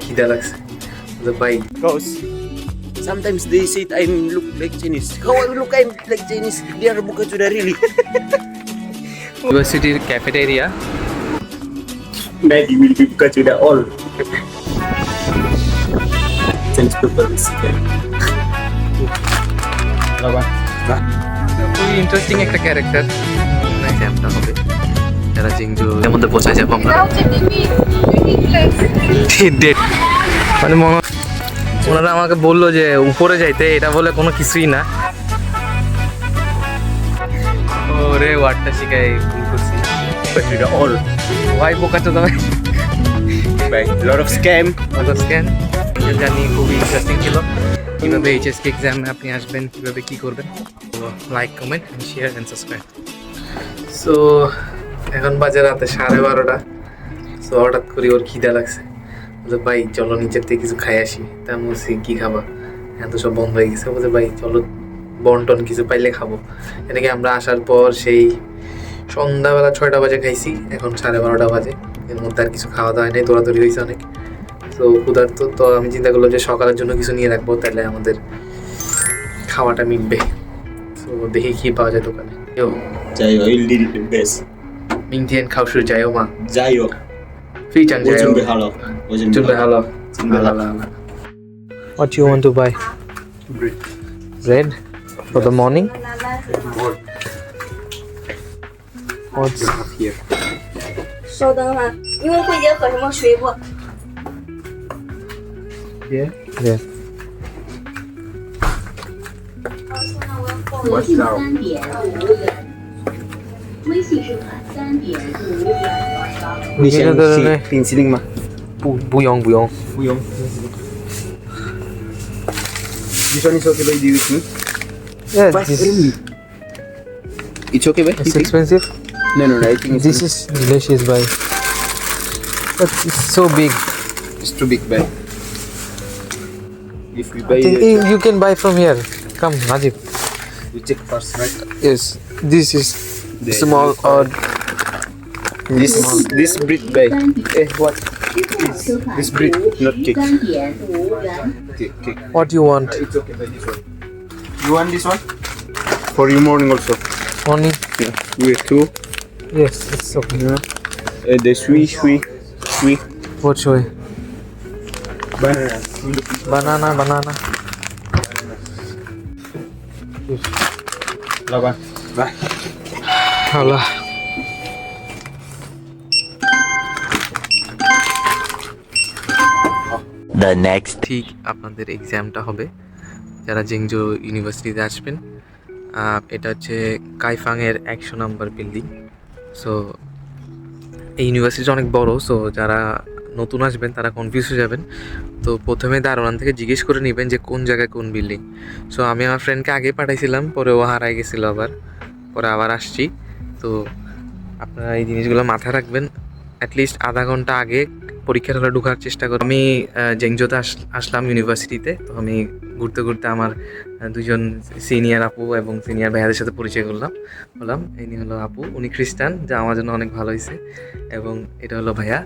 খিদা লাগছে ভাই Because sometimes they say I look like Chinese. How I look like Chinese? They are bukan sudah really. ইউনিভার্সিটির cafeteria Maggie will be bukan sudah all. Chinese people is scary. খুবই interesting একটা character এক্সামটা হবে যারা জিংজু এর মধ্যে পৌঁছায় যাবো আমরা ডেট মানে ওনারা আমাকে বললো যে উপরে যাইতে এটা বলে কোনো কিছুই না ওরে ওয়ার্ডটা শিখাই ভুল করছি Bukan sudah all. ভাই বোকাচো তবে Bye. Lot of scam. Scan জানি খুবই ইন্টারেস্টিং ছিল কীভাবে এইচএসকে এক্সামে আপনি আসবেন কীভাবে কী করবেন like comment share and subscribe so এখন বাজে রাতে 12:30 সো হঠাৎ করে ওর খিদা লাগছে বলছে ভাই চলো নিচের থেকে কিছু খাই আসি তা আমি বলছি কী খাবা হ্যাঁ তো সব বন্ধ হয়ে গেছে বলছে ভাই চলো বন্টন কিছু পাইলে খাবো এটাকে আমরা আসার পর সেই সন্ধ্যাবেলা 6টা বাজে খাইছি এখন 12:30 বাজে এর মধ্যে আর কিছু খাওয়া দাওয়া নেই দৌড়াদৌড়ি হয়েছে অনেক তো ক্ষুধার্ত তো আমি চিন্তা করলাম যে সকালের জন্য কিছু নিয়ে রাখবো তাহলে আমাদের খাওয়াটা মিটবে তো দেখি কি পাওয়া যায় দোকানে Jayo, you did it the best. 明天考试加油吗 Jayo. 非常加我准备油好了。我准准备好了准备好了。 What you want to buy Bread. bread for the morning What's Here. 稍等哈，因为慧姐喝什么水不？ here yeah 微信3.5元，微信是款3.5元。你想对对对吃冰淇淋吗？不用不用。This one is okay, baby. With me. yeah But this tell me. It's okay, baby. it's expensive No, I think this is delicious buy but it's so big it's too big, baby. If we buy you can buy from here come Najib we check first, right? yes this is The- small or This bread, baby. What? This bread, not cake. 3.5元。 Cake. what you want It's okay, baby. This one. You want this one? For your morning also. only Yeah. We have two. yes it's okay The sweet. what should I Banana. banana Laban. Bye. Allah The next ঠিক আপনাদের এক্সামটা হবে যারা জিংজো ইউনিভার্সিটিতে আসবেন এটা হচ্ছে কাইফাংয়ের 100 নম্বর building so এই ইউনিভার্সিটি অনেক বড় সো যারা নতুন আসবেন তারা কনফিউজ হয়ে যাবেন তো প্রথমে দারোয়ান থেকে জিজ্ঞেস করে নেবেন যে কোন জায়গায় কোন বিল্ডিং সো আমি আমার ফ্রেন্ডকে আগে পাঠাইছিলাম পরে ও হারাই গেছিলো পরে আবার আসছি তো আপনারা এই জিনিসগুলো মাথায় রাখবেন অ্যাটলিস্ট আধা ঘন্টা আগে পরীক্ষার হলে ঢোকার চেষ্টা করি আমি জেংজোতে আসলাম ইউনিভার্সিটিতে তো আমি ঘুরতে ঘুরতে আমার দুজন সিনিয়র আপু এবং সিনিয়র ভাইয়াদের সাথে পরিচয় হলাম ইনি হলো আপু উনি খ্রিস্টান যা আমার জন্য অনেক ভালো হয়েছে এবং এটা হলো ভাইয়া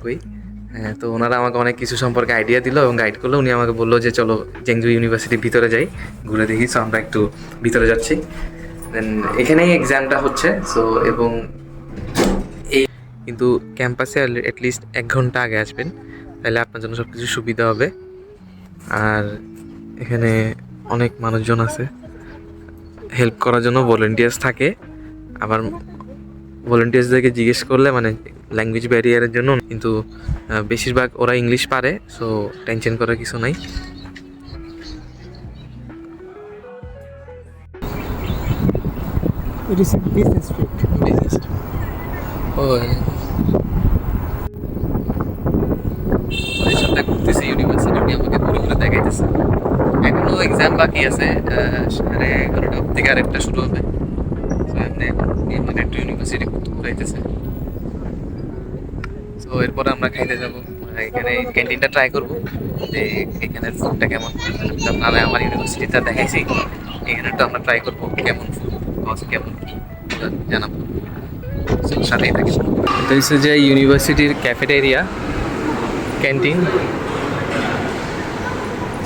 কই হ্যাঁ তো ওনারা আমাকে অনেক কিছু সম্পর্কে আইডিয়া দিল এবং গাইড করলো উনি আমাকে বললো যে চলো জেংজো ইউনিভার্সিটির ভিতরে যাই ঘুরে দেখি সো আমরা একটু ভিতরে যাচ্ছি দেন এখানেই এক্সামটা হচ্ছে সো এবং কিন্তু ক্যাম্পাসে অ্যাটলিস্ট 1 ঘন্টা আগে আসবেন তাহলে আপনার জন্য সব কিছু সুবিধা হবে আর এখানে অনেক মানুষজন আছে হেল্প করার জন্য ভলেন্টিয়ার্স থাকে আবার ভলেন্টিয়ার্সদেরকে জিজ্ঞেস করলে মানে ল্যাঙ্গুয়েজ ব্যারিয়ারের জন্য কিন্তু বেশিরভাগ ওরা ইংলিশ পারে সো টেনশন করার কিছু নাই It is a business street. পরিষদটা ঘুরতেছে ইউনিভার্সিটি আমাকে ঘুরে ঘুরে দেখাইতেছে এখনো এক্সাম বাকি আছে 11:30 থেকে আরেকটা শুরু হবে একটু ইউনিভার্সিটি ঘুরাইতেছে তো এরপরে আমরা খাইতে যাবো এখানে ক্যান্টিনটা ট্রাই করবো যে এখানের ফুডটা কেমন আপনারা আমার ইউনিভার্সিটিটা দেখাইছি এখানেটা আমরা ট্রাই করবো কেমন ফুড কস্ট কেমন জানাবো সাথেই থাকি এটা হচ্ছে যে ইউনিভার্সিটির ক্যাফেটেরিয়া ক্যান্টিন।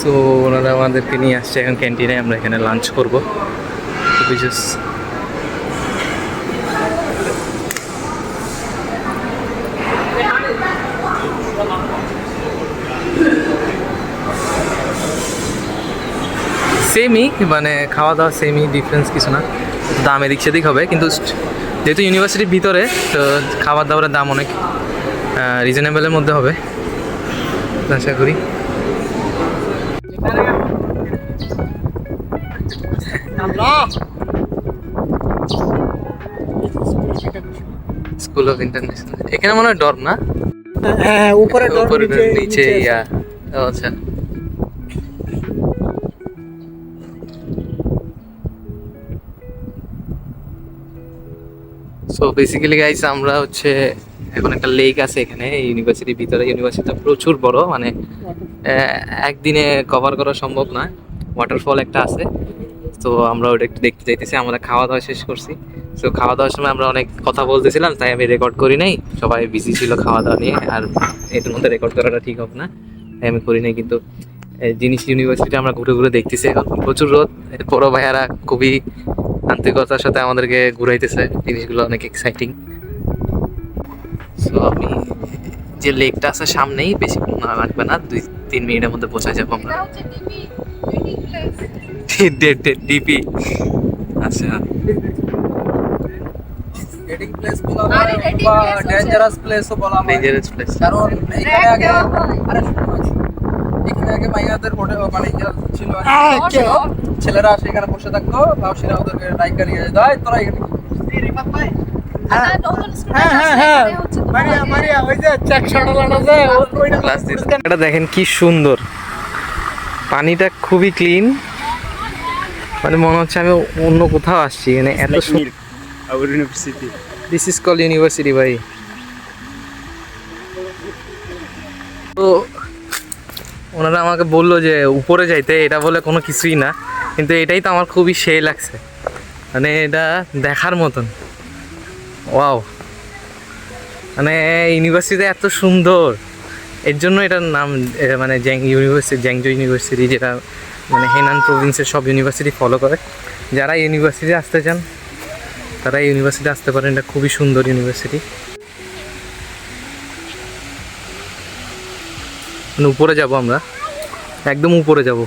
সো ওনারা আমাদেরকে নিয়ে আসছে এখন ক্যান্টিনে, আমরা এখানে লাঞ্চ করবো। সেমই, মানে খাওয়া দাওয়া সেমই, ডিফারেন্স কিছু না, দাম এদিক সেদিক হবে, কিন্তু যেহেতু ইউনিভার্সিটির ভিতরে তো খাবার দাবারের দাম অনেক রিজনেবলের মধ্যে হবে আশা করি। স্কুল অফ ইন্টারন্যাশনাল, এখানে মনে হয় ডর্ম না? হ্যাঁ, উপরে ডোর, উপরে নিচে ইয়া। আচ্ছা, সো বেসিক্যালি গাইস আমরা হচ্ছে এখন একটা লেক আছে এখানে ইউনিভার্সিটির ভিতরে। ইউনিভার্সিটিটা প্রচুর বড়, মানে একদিনে কভার করা সম্ভব না। ওয়াটারফল একটা আছে, তো আমরা ওটা একটু দেখতে চাইতেছি। আমরা খাওয়া দাওয়া শেষ করছি, তো খাওয়া দাওয়ার সময় আমরা অনেক কথা বলতেছিলাম, তাই আমি রেকর্ড করি নাই। সবাই বিজি ছিল খাওয়া দাওয়া নিয়ে, আর এটার মধ্যে রেকর্ড করাটা ঠিক হবে না, তাই আমি করি নাই। কিন্তু জিনিস ইউনিভার্সিটি আমরা ঘুরে ঘুরে দেখতেছি। এখন প্রচুর রোদ, বড় ভাইয়ারা খুবই আন্তরিকতার সাথে আমাদেরকে ঘুরাইতেছে, জিনিসগুলো অনেক এক্সাইটিং। সো আমি যে লেকটা আছে সামনেই, বেশি লাগবে না, 2-3 মিনিটের মধ্যে পৌঁছে যাবো আমরা। ডিপি, আচ্ছা, ডেটিং প্লেস বলা হয় বা ডেঞ্জারাস প্লেসও বলা হয়, ডেঞ্জারাস প্লেস। কারণ এখানে আগে এখানে আগে মাইয়াদের হোটেল মানে ইয়া ছিল আর কি। ছেলেরা সেখানে বসে থাকতো, বাউসিরা ওদেরকে ডাইকা নিয়ে যেত, তোরা এখানে মারিয়া ওই যে চেক শট লানা যায় ওইটা। এটা দেখেন কি সুন্দর, পানিটা খুবই ক্লিন, মানে মনে হচ্ছে আমি অন্য কোথাও আসছি। মানে এত সুন্দর। Our university. This is call university ভাই। তো ওনারা আমাকে বললো যে উপরে যাইতে, এটা বলে কোনো কিছুই না, কিন্তু এটাই তো আমার খুবই সেই লাগছে, মানে এটা দেখার মতন। ওয়াও, মানে ইউনিভার্সিটি এত সুন্দর, এর জন্য এটার নাম মানে জ্যাংজো ইউনিভার্সিটি, যেটা মানে হেনান প্রভিন্সের সব ইউনিভার্সিটি ফলো করে। যারা ইউনিভার্সিটি আসতে চান তারা ইউনিভার্সিটি আসতে পারেন, এটা খুবই সুন্দর ইউনিভার্সিটি। মানে উপরে যাব আমরা, একদম উপরে যাব।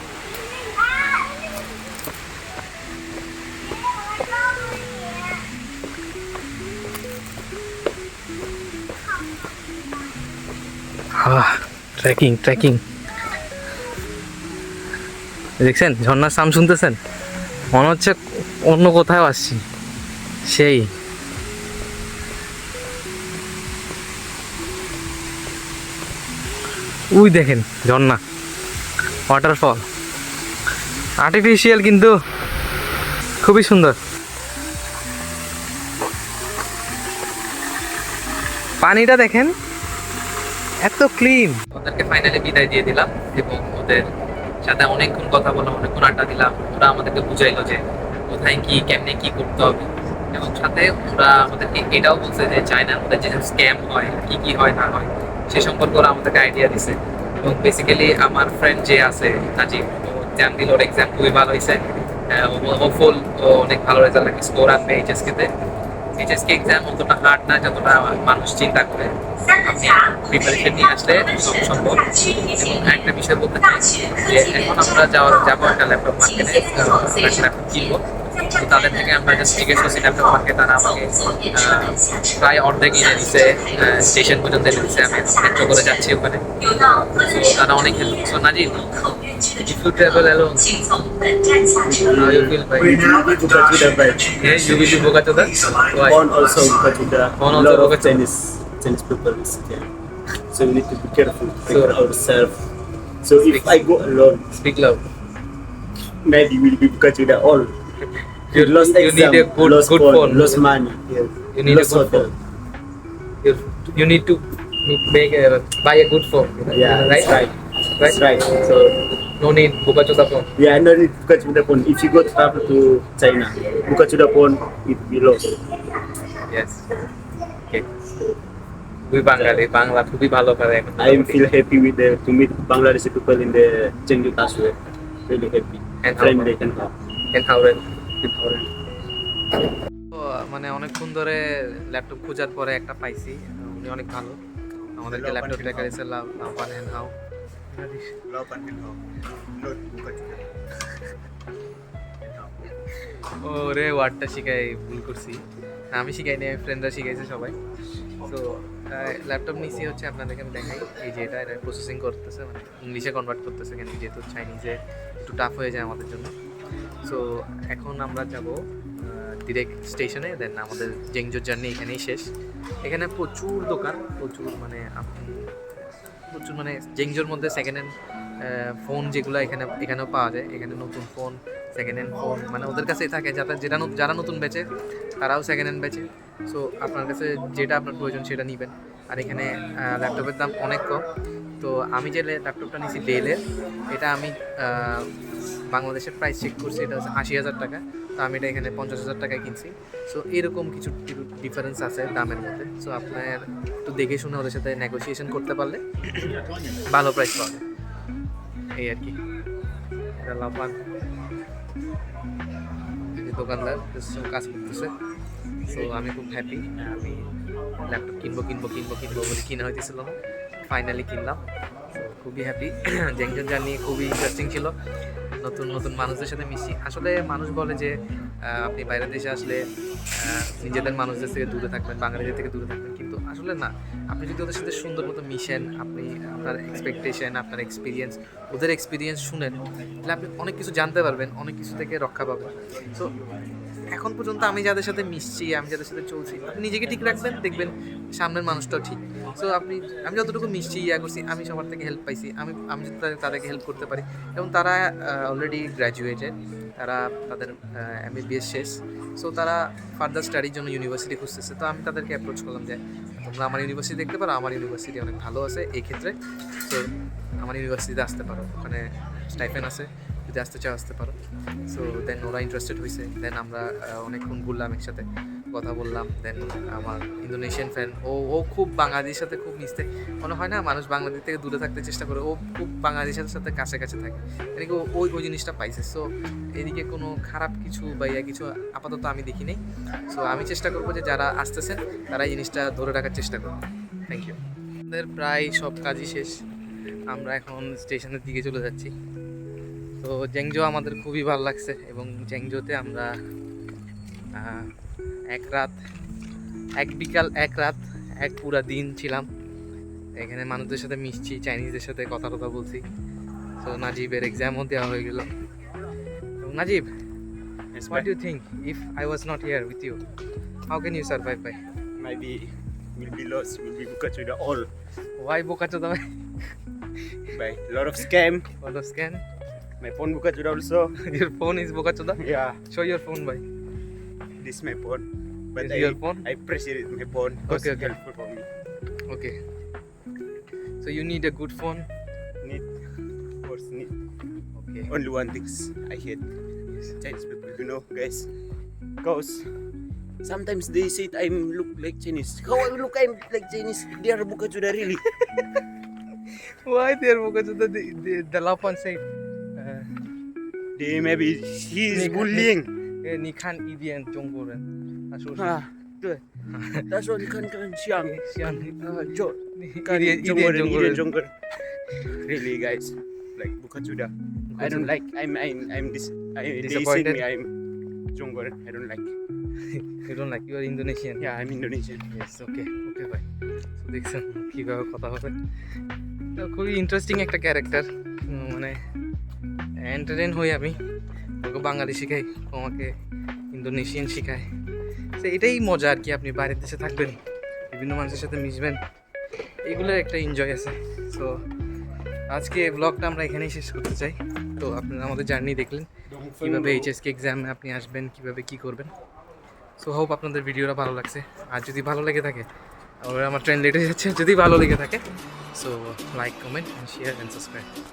ট্রেকিং দেখছেন, ঝর্ণার সাউন্ড শুনতেছেন, মনে হচ্ছে অন্য কোথাও আসছি। সেই ওই দেখেন ঝর্ণা, ওয়াটারফল, আর্টিফিশিয়াল কিন্তু খুবই সুন্দর। পানিটা দেখেন এত ক্লিন। ওদেরকে ফাইনালি বিদায় দিয়ে দিলাম এবং ওদের সাথে অনেকক্ষণ কথা বললাম, অনেকক্ষণ আড্ডা দিলাম। ওরা আমাদেরকে বুঝাইলো যে কোথায় কি কেমনে কি করতে হবে, এবং সাথে ওরা আমাদেরকে এটাও বলছে যে চায়নার মধ্যে যেসব স্ক্যাম হয়, কি হয় না হয়, সে সম্পর্কে ওরা আমাদেরকে আইডিয়া দিছে। এবং বেসিক্যালি আমার ফ্রেন্ড যে আছে নাজিম, ও এক্সাম দিল, ওর এক্সাম খুবই ভালো হয়েছে, হোপফুল ও অনেক ভালো রেজাল্ট স্কোর আনবে এইচএসকে। এইচএসকে এক্সাম অতটা হার্ড না যতটা মানুষ চিন্তা করে, আপনি প্রিপারেশন নিয়ে আসলে সব সম্ভব। এবং একটা বিষয় বলতে চাই যে এখন আমরা যাবো একটা ল্যাপটপ মার্কেটে, ল্যাপটপ কিনবো। তো তাদের থেকে আমরা জাস্ট জিজ্ঞেস করছি ল্যাপটপ মার্কেট, তারা আমাকে প্রায় অর্ধেক এনে দিচ্ছে, স্টেশন পর্যন্ত এনে দিচ্ছে। আমি মেট্রো করে যাচ্ছি ওখানে, তো তারা অনেক হেল্প করছে। Nazim, if you travel alone, how you feel, bhai? Yes, you will be Bogota. Why? Born also Bogota. Born A also lot of Bogota. Chinese people is there. So we need to be careful, take So- care of ourselves. So if Speak- I go alone, Speak loud. maybe we'll be Bogota all. You Lost you exam, need a lost good phone. lost money. Yes. You need a lost good hotel. phone. You need to buy a good phone. Yeah, right? that's right. That's right. So no need Bogota phone. Yeah, I don't need Bogota phone. If you go travel to China, Bogota phone it will be lost. Yes. Okay. খুবই বাঙালি, বাংলা খুবই ভালো পারে এখন। I feel happy with the to meet Bangladeshi people in the Chengdu Taswe. Really happy. And how- Friendly and how. হাওড়ের Empowering. তো মানে অনেকক্ষণ ধরে laptop খোঁজার পরে একটা পাইছি, উনি অনেক ভালো, আমাদেরকে ল্যাপটপ দেখাইছে। লাভান এন্ড হাউ। ওরে ওয়ার্ডটা শিখাই ভুল করছি, আমি শিখাইনি, ফ্রেন্ডরা শিখাইছে সবাই। তো ল্যাপটপ নিচে হচ্ছে আপনাদেরকে আমি দেখাই, এই যে এটা প্রসেসিং করতেছে, মানে ইংলিশে কনভার্ট করতেছে, কেন যেহেতু চাইনিজে একটু টাফ হয়ে যায় আমাদের জন্য। সো এখন আমরা যাব ডিরেক্ট স্টেশনে, দেন আমাদের জেংজোর জার্নি এখানেই শেষ। এখানে প্রচুর দোকান, প্রচুর মানে আপনি প্রচুর মানে জেংজোর মধ্যে সেকেন্ড হ্যান্ড ফোন যেগুলো এখানেও পাওয়া যায়। এখানে নতুন ফোন, সেকেন্ড হ্যান্ড ফোন মানে ওদের কাছেই থাকে, যারা নতুন বেচে তারাও সেকেন্ড হ্যান্ড বেচে। সো আপনার কাছে যেটা আপনার প্রয়োজন সেটা নেবেন। আর এখানে ল্যাপটপের দাম অনেক কম। তো আমি যে ল্যাপটপটা নিয়েছি ডেলের, এটা আমি বাংলাদেশের প্রাইস চেক করছি, এটা হচ্ছে 80,000 টাকা। তো আমি এটা এখানে 50,000 টাকায় কিনছি। সো এরকম কিছু ডিফারেন্স আছে দামের মধ্যে। সো আপনার একটু দেখে শুনে ওদের সাথে নেগোসিয়েশন করতে পারলে ভালো প্রাইস পাবে, এই আর কি। এটা লাভান দোকানদার কাজ করতেছে। সো আমি খুব হ্যাপি, আমি ল্যাপটপ কিনবো বলে কিনা হইতেছিল না, ফাইনালি কিনলাম। তো খুবই হ্যাপি। জেংজন জার্নি খুবই ইন্টারেস্টিং ছিল, নতুন নতুন মানুষদের সাথে মিশি। আসলে মানুষ বলে যে আপনি বাইরের দেশে আসলে নিজেদের মানুষদের থেকে দূরে থাকবেন, বাঙালিদের থেকে দূরে থাকবেন, কিন্তু আসলে না। আপনি যদি ওদের সাথে সুন্দর মতো মিশেন, আপনি আপনার এক্সপেকটেশন, আপনার এক্সপিরিয়েন্স, ওদের এক্সপিরিয়েন্স শুনেন, তাহলে আপনি অনেক কিছু জানতে পারবেন, অনেক কিছু থেকে রক্ষা পাবেন। সো এখন পর্যন্ত আমি যাদের সাথে মিশছি, আমি যাদের সাথে চলছি, আপনি নিজেকে ঠিক রাখবেন, দেখবেন সামনের মানুষটাও ঠিক। সো আমি যতটুকু মিশছি, করছি, আমি সবার থেকে হেল্প পাইছি। আমি যদি তাদেরকে হেল্প করতে পারি, এবং তারা অলরেডি গ্র্যাজুয়েটেড, তারা তাদের MBBS শেষ। সো তারা ফার্দার স্টাডির জন্য ইউনিভার্সিটি খুঁজতেছে। তো আমি তাদেরকে অ্যাপ্রোচ করলাম যে তোমরা আমার ইউনিভার্সিটি দেখতে পারো, আমার ইউনিভার্সিটি অনেক ভালো আছে এই ক্ষেত্রে। তো আমার ইউনিভার্সিটিতে আসতে পারো, ওখানে স্টাইপেন্ড আছে, যদি আসতে চাও আসতে পারো। সো দেন ওরা ইন্টারেস্টেড হয়েছে। দেন আমরা অনেকক্ষণ ঘুরলাম, একসাথে কথা বললাম। দেন আমার ইন্দোনেশিয়ান ফ্রেন্ড, ও খুব বাঙালির সাথে খুব মিশতে, মনে হয় না মানুষ বাংলাদেশ থেকে দূরে থাকতে চেষ্টা করে, ও খুব বাংলাদেশের সাথে কাছে থাকে, এদিকে ওই জিনিসটা পাইছে। সো এদিকে কোনো খারাপ কিছু বা কিছু আপাতত আমি দেখি নেই। সো আমি চেষ্টা করবো যে যারা আসতেছেন তারা এই জিনিসটা ধরে রাখার চেষ্টা করবো। Thank you. আমাদের প্রায় সব কাজই শেষ, আমরা এখন স্টেশনের দিকে চলে যাচ্ছি। তো জেংজো আমাদের খুবই ভালো লাগছে, এবং জেংজোতে আমরা এক বিকাল এক রাত এক পুরা দিন ছিলাম। এখানে মানুষদের সাথে মিশছি, চাইনিজদের সাথে কথা বলছি। তো নাজিবের এক্সামও দেওয়া হয়ে গেল। Najib, what do you think if I was not here with you? How can you survive by? Maybe will be lost, will be Bukachuda all Why Bokachoda? by lot of scam. What of scan? My phone Bukachuda also. Your phone is Bokachoda? Yeah, Show your phone, bhai. this is my phone. But Is your phone? I appreciate my phone. Okay, It's okay. helpful for me. Okay. So you need a good phone. Need, of course, need. Okay. Only one things I hate Chinese people, you know, guys. Because sometimes they say I look like Chinese. How I look I'm like Chinese? They are Bukachuda really. Why there Bokachoda? The love one said. They maybe he is Nick- bullying. Ni kan Idian Jonggoren. Ah, good. That's what kan siang. Jo. Kan Idian Jonggoren, Jonggoren. Idian Jonggoren. Really, guys, like Bukachuda. I don't like. I'm this. They say Disappointed? me I'm Jonggoren. I don't like. You don't like, you are Indonesian. Yeah, I'm Indonesian. Yes, okay, ভাই। তো দেখছেন কীভাবে কথা হবে। তো খুবই interesting একটা character, মানে এন্টারটেইন হই আমি। ওকে বাঙালি শেখাই, আমাকে ইন্দোনেশিয়ান শেখায়। তো এটাই মজা আর কি, আপনি বাইরের দেশে থাকবেন, বিভিন্ন মানুষের সাথে মিশবেন, এগুলোর একটা এনজয় আছে। সো আজকে ব্লগটা আমরা এখানেই শেষ করতে চাই। তো আপনারা আমাদের জার্নি দেখলেন, কীভাবে HSK এক্সামে আপনি আসবেন, কীভাবে কী করবেন। সো হোপ আপনাদের ভিডিওটা ভালো লাগছে। আর যদি ভালো লেগে থাকে, আমার ট্রেন লেট হয়ে যাচ্ছে, যদি ভালো লেগে থাকে so like, comment, share and subscribe.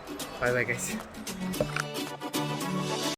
Bye bye guys.